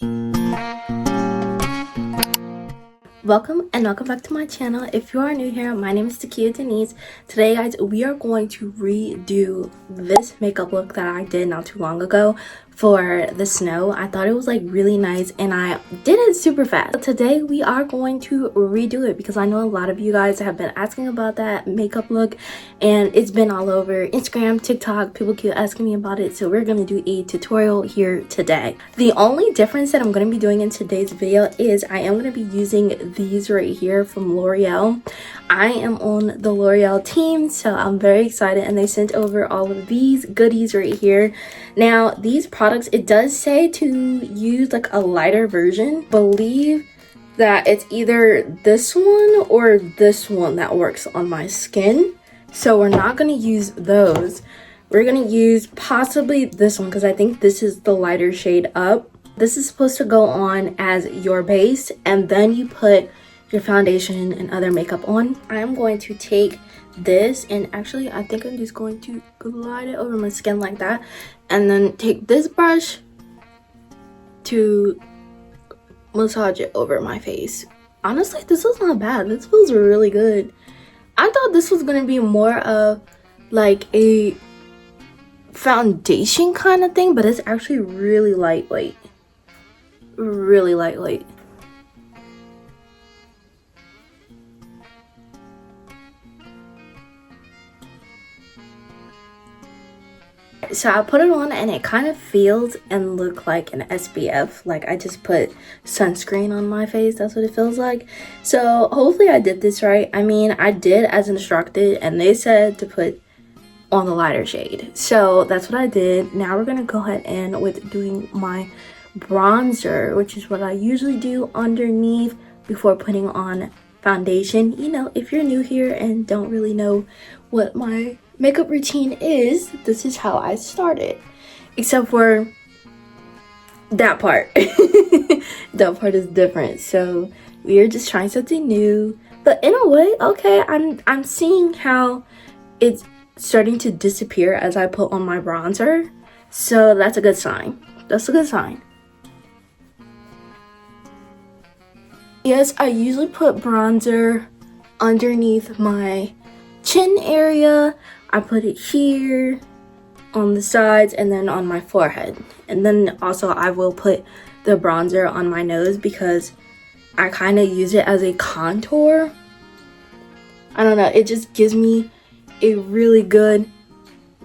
Welcome back to my channel. If you are new here, my name is Takia Denise. Today guys, we are going to redo this makeup look that I did not too long ago for the snow. I thought it was like really nice and I did it super fast. Today we are going to redo it because I know a lot of you guys have been asking about that makeup look and it's been all over Instagram, TikTok. People keep asking me about it, so we're going to do a tutorial here today. The only difference that I'm going to be doing in today's video is I am going to be using these right here from L'Oreal. I am on the L'Oreal team, so I'm very excited, and they sent over all of these goodies right here. Now these products, it does say to use like a lighter version. Believe that it's either this one or this one that works on my skin, so we're not going to use those. We're going to use possibly this one because I think this is the lighter shade up. This is supposed to go on as your base and then you put your foundation and other makeup on. I am going to take this and actually I think I'm just going to glide it over my skin like that, and then take this brush to massage it over my face. Honestly, this is not bad. This feels really good. I thought this was going to be more of like a foundation kind of thing, but it's actually really lightweight. Really lightweight. So I put it on and it kind of feels and look like an SPF, like I just put sunscreen on my face. That's what it feels like. So hopefully I did this right. I mean, I did as instructed and they said to put on the lighter shade, so that's what I did. Now we're gonna go ahead and with doing my bronzer, which is what I usually do underneath before putting on foundation. You know, if you're new here and don't really know what my makeup routine is, this is how I started, except for that part. That part is different, so we are just trying something new. But in a way, okay, I'm seeing how it's starting to disappear as I put on my bronzer, so that's a good sign. That's a good sign. Yes, I usually put bronzer underneath my chin area. I put it here, on the sides, and then on my forehead. And then also I will put the bronzer on my nose because I kind of use it as a contour. I don't know, it just gives me a really good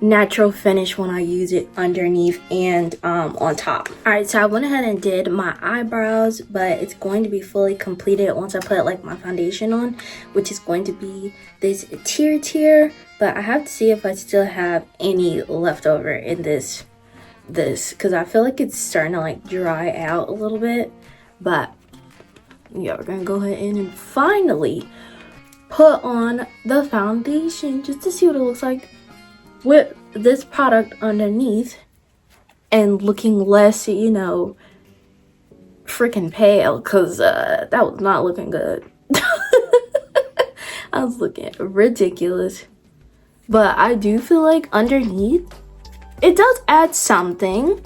natural finish when I use it underneath and on top. Alright, so I went ahead and did my eyebrows, but it's going to be fully completed once I put like my foundation on, which is going to be this tier, but I have to see if I still have any left over in this because I feel like it's starting to like dry out a little bit. But yeah, we're gonna go ahead and finally put on the foundation just to see what it looks like with this product underneath and looking less, you know, freaking pale, because that was not looking good. I was looking ridiculous. But I do feel like underneath it does add something.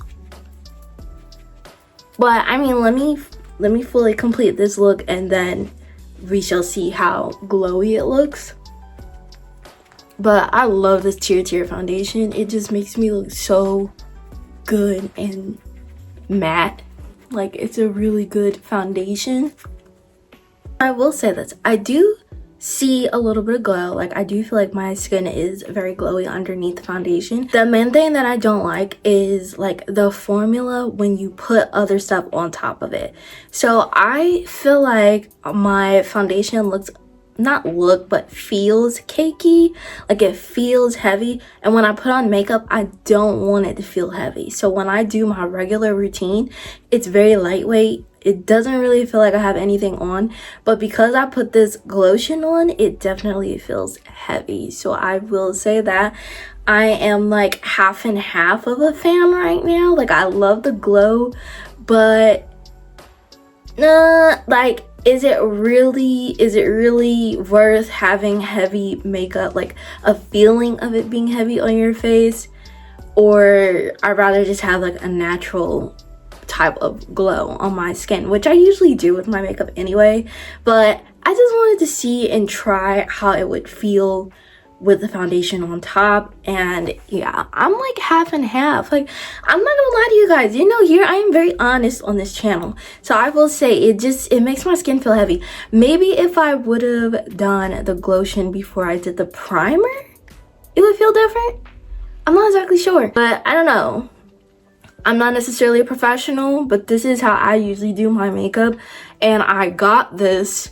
But I mean, let me fully complete this look and then we shall see how glowy it looks. But I love this tier foundation. It just makes me look so good and matte. Like, it's a really good foundation. I will say this, I do see a little bit of glow. Like, I do feel like my skin is very glowy underneath the foundation. The main thing that I don't like is like the formula when you put other stuff on top of it. So I feel like my foundation looks, not look, but feels cakey. Like, it feels heavy, and when I put on makeup I don't want it to feel heavy. So when I do my regular routine, it's very lightweight. It doesn't really feel like I have anything on, but because I put this lotion on, it definitely feels heavy. So I will say that I am like half and half of a fan right now. Like, I love the glow, but like, is it really worth having heavy makeup, like a feeling of it being heavy on your face? Or I'd rather just have like a natural type of glow on my skin, which I usually do with my makeup anyway, but I just wanted to see and try how it would feel with the foundation on top. And yeah, I'm like half and half. Like, I'm not gonna lie to you guys, you know, here I am very honest on this channel, so I will say it makes my skin feel heavy. Maybe if I would have done the glotion before I did the primer, it would feel different. I'm not exactly sure, but I don't know. I'm not necessarily a professional, but this is how I usually do my makeup, and I got this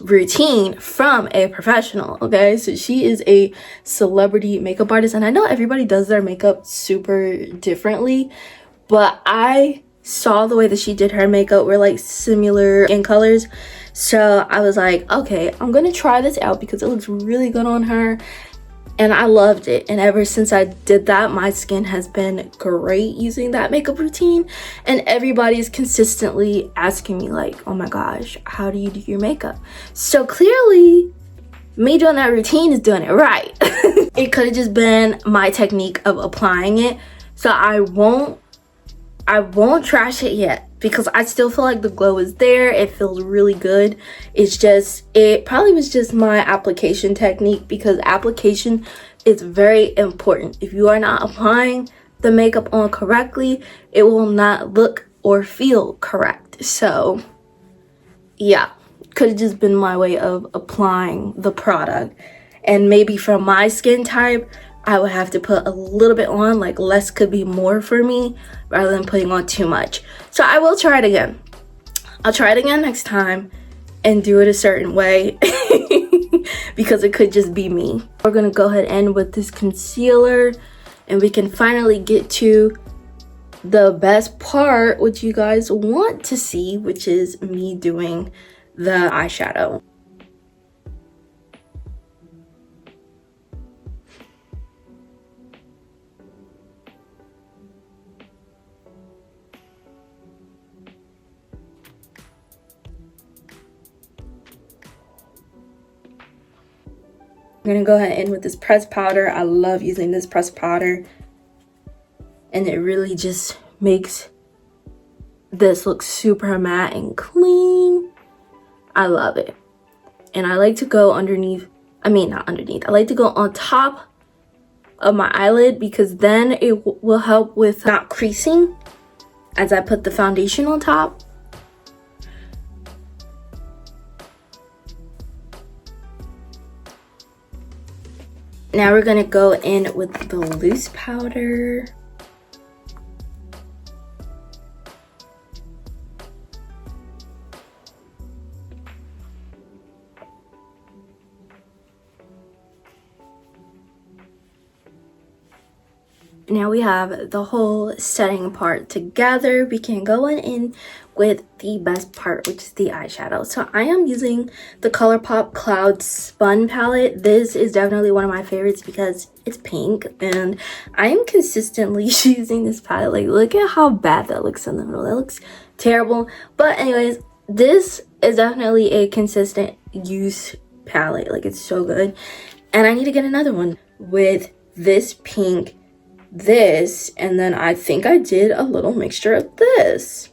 routine from a professional. Okay, so she is a celebrity makeup artist, and I know everybody does their makeup super differently, but I saw the way that she did her makeup were like similar in colors, so I was like, okay, I'm gonna try this out because it looks really good on her. And I loved it, and ever since I did that, my skin has been great using that makeup routine. And everybody's consistently asking me like, oh my gosh, how do you do your makeup? So clearly me doing that routine is doing it right. It could have just been my technique of applying it, so I won't trash it yet, because I still feel like the glow is there. It feels really good. It's just, it probably was just my application technique, because application is very important. If you are not applying the makeup on correctly, it will not look or feel correct. So yeah, could have just been my way of applying the product. And maybe from my skin type, I would have to put a little bit on, like less could be more for me, rather than putting on too much. So I will try it again. I'll try it again next time and do it a certain way because it could just be me. We're gonna go ahead and end with this concealer, and we can finally get to the best part, which you guys want to see, which is me doing the eyeshadow. I'm gonna go ahead and end with this pressed powder. I love using this pressed powder, and it really just makes this look super matte and clean. I love it. And I like to go underneath, I like to go on top of my eyelid, because then it will help with not creasing as I put the foundation on top. Now we're gonna go in with the loose powder. Now we have the whole setting part together. We can go in with the best part, which is the eyeshadow. So I am using the ColourPop Cloud Spun palette. This is definitely one of my favorites because it's pink, and I am consistently using this palette. Like, look at how bad that looks in the middle. That looks terrible. But anyways, this is definitely a consistent use palette. Like, it's so good. And I need to get another one with this pink, this, and then I think I did a little mixture of this.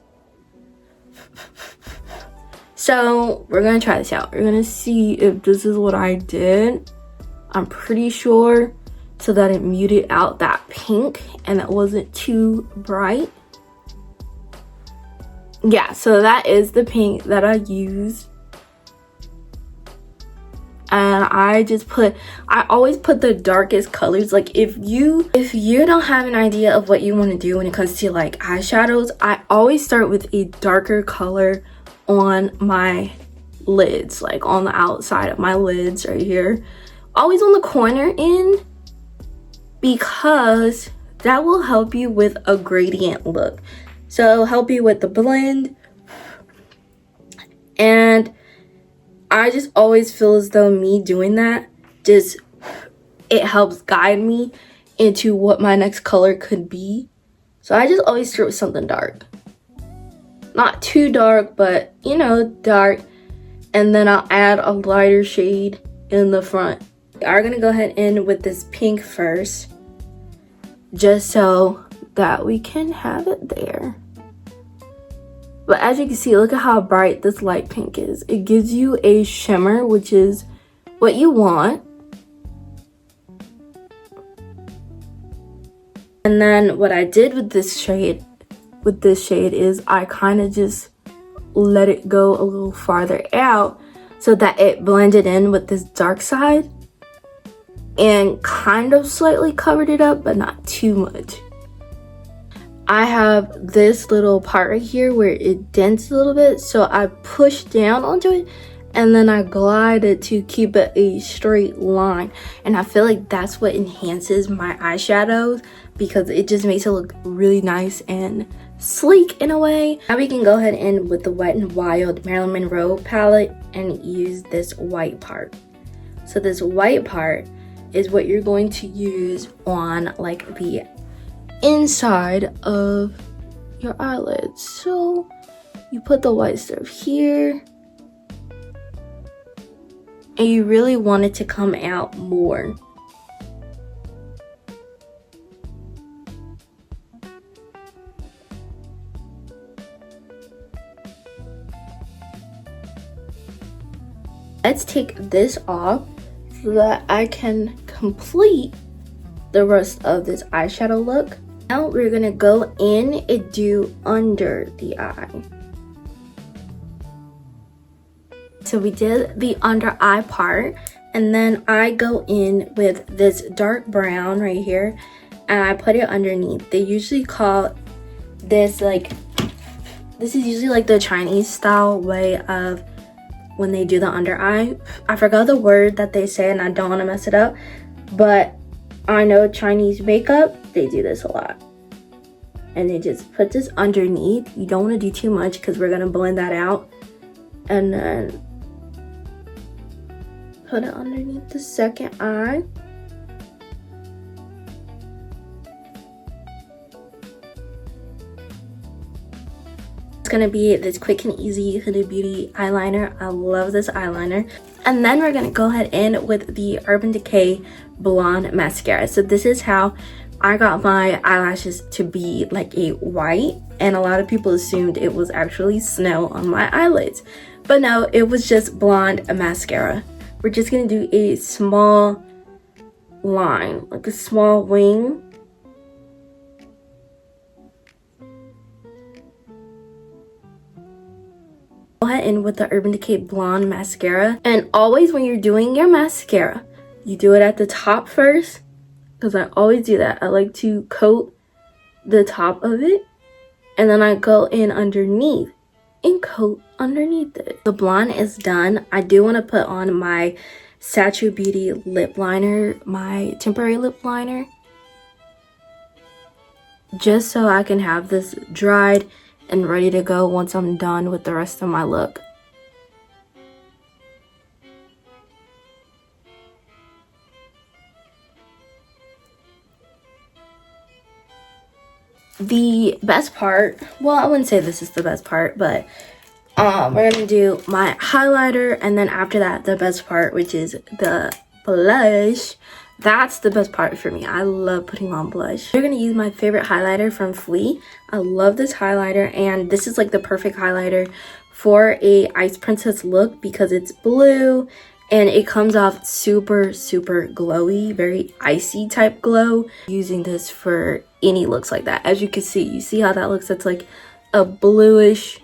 So we're gonna try this out. We're gonna see if this is what I did. I'm pretty sure, so that it muted out that pink and it wasn't too bright. Yeah, so that is the pink that I used. And I always put the darkest colors. Like, if you don't have an idea of what you want to do when it comes to like eyeshadows, I always start with a darker color on my lids, like on the outside of my lids right here, always on the corner end, because that will help you with a gradient look. So it'll help you with the blend, and I just always feel as though me doing that, it helps guide me into what my next color could be. So I just always start with something dark. Not too dark, but you know, dark. And then I'll add a lighter shade in the front. We are gonna go ahead and with this pink first, just so that we can have it there. But as you can see, look at how bright this light pink is. It gives you a shimmer, which is what you want. And then what I did with this shade is I kind of just let it go a little farther out so that it blended in with this dark side and kind of slightly covered it up, but not too much. I have this little part right here where it dents a little bit, so I push down onto it and then I glide it to keep it a straight line. And I feel like that's what enhances my eyeshadows because it just makes it look really nice and sleek in a way. Now we can go ahead and with the Wet n Wild Marilyn Monroe palette and use this white part. So this white part is what you're going to use on like the inside of your eyelids. So you put the white stuff here and you really want it to come out more. Let's take this off so that I can complete the rest of this eyeshadow look. Now we're gonna go in and do under the eye. So we did the under eye part, and then I go in with this dark brown right here and I put it underneath. They usually call this this is usually like the Chinese style way of when they do the under eye. I forgot the word that they say and I don't want to mess it up, but I know Chinese makeup, they do this a lot. And they just put this underneath. You don't want to do too much because we're going to blend that out. And then put it underneath the second eye. It's going to be this quick and easy Huda Beauty eyeliner. I love this eyeliner. And then we're going to go ahead in with the Urban Decay Blonde Mascara. So this is how I got my eyelashes to be like a white, and a lot of people assumed it was actually snow on my eyelids, but no, it was just blonde mascara. We're just gonna do a small line, like a small wing. Go ahead in with the Urban Decay Blonde Mascara, and always when you're doing your mascara, you do it at the top first, because I always do that. I like to coat the top of it, and then I go in underneath and coat underneath it. The blonde is done. I do want to put on my Sacha Beauty lip liner, my temporary lip liner, just so I can have this dried and ready to go once I'm done with the rest of my look. The best part, well, I wouldn't say this is the best part, but we're gonna do my highlighter, and then after that the best part, which is the blush. That's the best part for me. I love putting on blush. We're gonna use my favorite highlighter from Flee. I love this highlighter, and this is like the perfect highlighter for a Ice Princess look because it's blue and it comes off super glowy, very icy type glow. Using this for any looks like that. As you can see, you see how that looks? That's like a bluish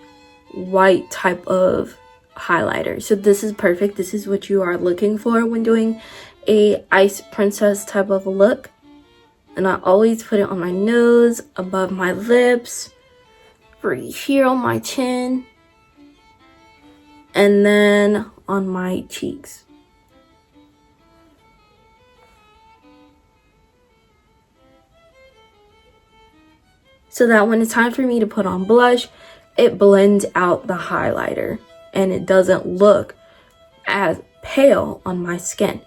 white type of highlighter. So this is perfect. This is what you are looking for when doing a Ice Princess type of a look. And I always put it on my nose, above my lips, right here on my chin, and then on my cheeks. So that when it's time for me to put on blush, it blends out the highlighter and it doesn't look as pale on my skin.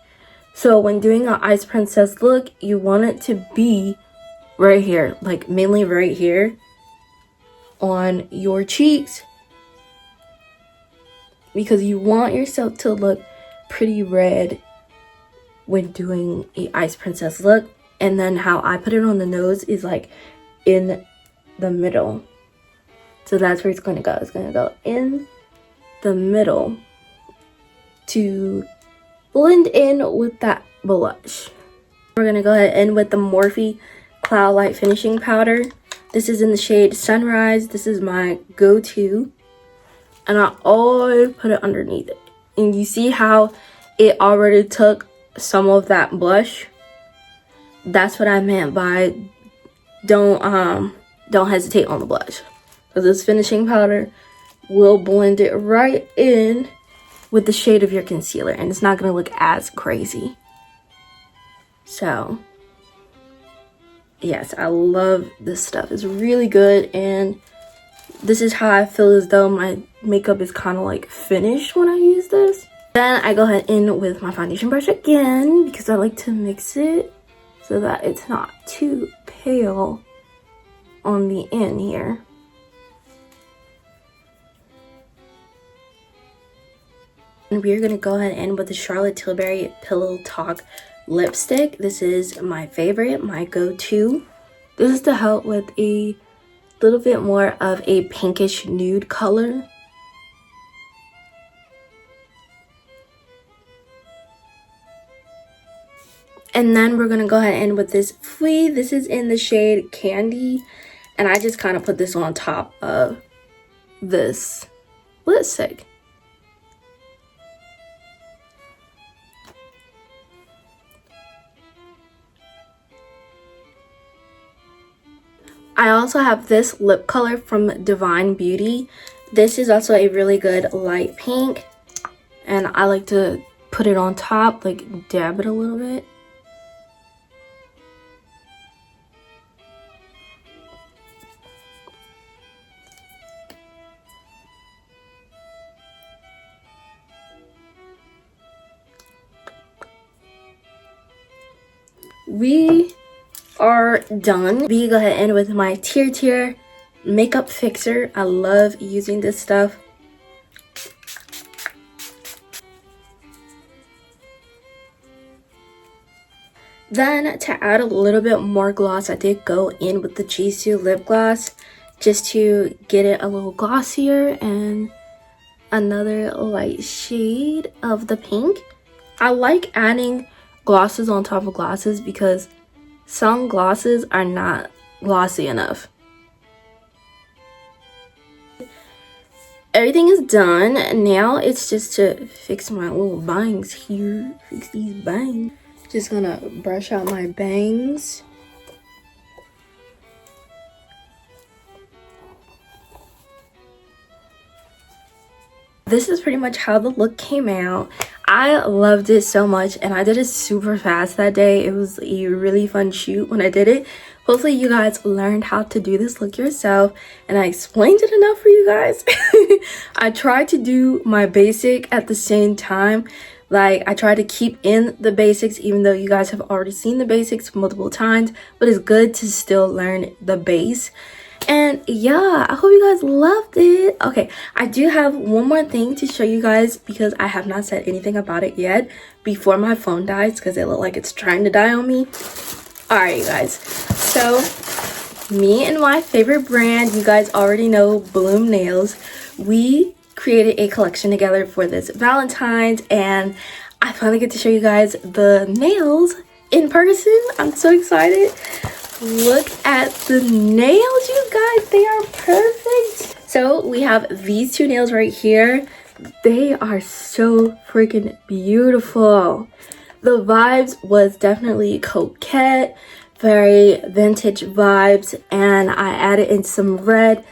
So when doing an Ice Princess look, you want it to be right here, like mainly right here on your cheeks, because you want yourself to look pretty red when doing a Ice Princess look. And then how I put it on the nose is like in the middle. So that's where it's going to go. It's going to go in the middle to blend in with that blush. We're going to go ahead and end with the Morphe Cloud Light Finishing Powder. This is in the shade Sunrise. This is my go-to. And I always put it underneath it. And you see how it already took some of that blush? That's what I meant by don't hesitate on the blush. Because this finishing powder will blend it right in with the shade of your concealer. And it's not going to look as crazy. So, yes, I love this stuff. It's really good. And this is how I feel as though my makeup is kind of like finished when I use this. Then I go ahead in with my foundation brush again because I like to mix it so that it's not too pale on the end here. And we're going to go ahead and end with the Charlotte Tilbury Pillow Talk lipstick. This is my favorite, my go-to. This is to help with a little bit more of a pinkish nude color. And then we're going to go ahead and end with this Fui. This is in the shade Candy. And I just kind of put this on top of this lipstick. I also have this lip color from Divine Beauty. This is also a really good light pink. And I like to put it on top, like dab it a little bit. We are done. We go ahead and end with my Tear makeup fixer. I love using this stuff. Then to add a little bit more gloss, I did go in with the Jisoo lip gloss just to get it a little glossier and another light shade of the pink. I like adding glosses on top of glosses because some glosses are not glossy enough. Everything is done. Now it's just to fix my little bangs here. Fix these bangs. Just gonna brush out my bangs. This is pretty much how the look came out. I loved it so much and I did it super fast that day. It was a really fun shoot when I did it. Hopefully you guys learned how to do this look yourself and I explained it enough for you guys. I tried to do my basic at the same time. Like I tried to keep in the basics even though you guys have already seen the basics multiple times. But it's good to still learn the base. And yeah, I hope you guys loved it. Okay, I do have one more thing to show you guys because I have not said anything about it yet before my phone dies because it looked like it's trying to die on me. Alright, you guys. So, me and my favorite brand, you guys already know, Bloom Nails. We created a collection together for this Valentine's and I finally get to show you guys the nails in person. I'm so excited. Look at the nails, you guys. They are perfect. So we have these two nails right here. They are so freaking beautiful. The vibes was definitely coquette, very vintage vibes, and I added in some red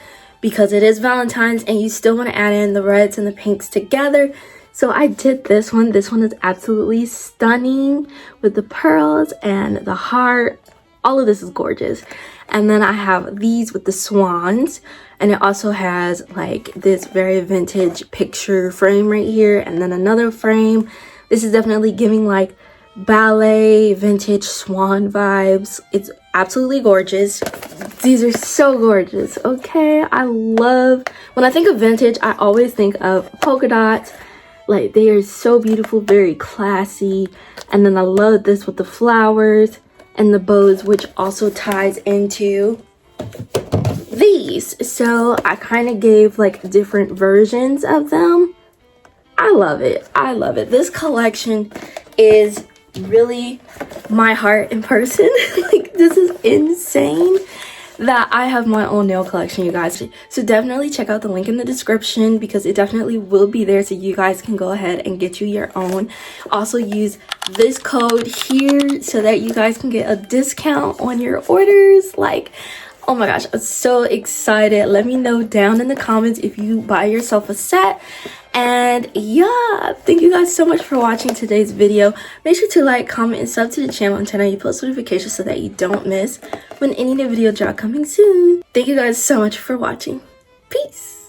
because it is Valentine's and you still want to add in the reds and the pinks together. So I did this one. This one is absolutely stunning with the pearls and the heart. All of this is gorgeous. And then I have these with the swans. And it also has like this very vintage picture frame right here. And then another frame. This is definitely giving like ballet, vintage swan vibes. It's absolutely gorgeous. These are so gorgeous. Okay, I love, when I think of vintage, I always think of polka dots. Like they are so beautiful, very classy. And then I love this with the flowers and the bows, which also ties into these. So I kind of gave like different versions of them. I love it. I love it. This collection is really my heart in person. Like, this is insane that I have my own nail collection, you guys. So definitely check out the link in the description because it definitely will be there, so you guys can go ahead and get you your own. Also use this code here so that you guys can get a discount on your orders. Like, oh my gosh, I'm so excited. Let me know down in the comments if you buy yourself a set. And yeah, thank you guys so much for watching today's video. Make sure to like, comment, and sub to the channel and turn on your post notifications so that you don't miss when any new video drop coming soon. Thank you guys so much for watching. Peace.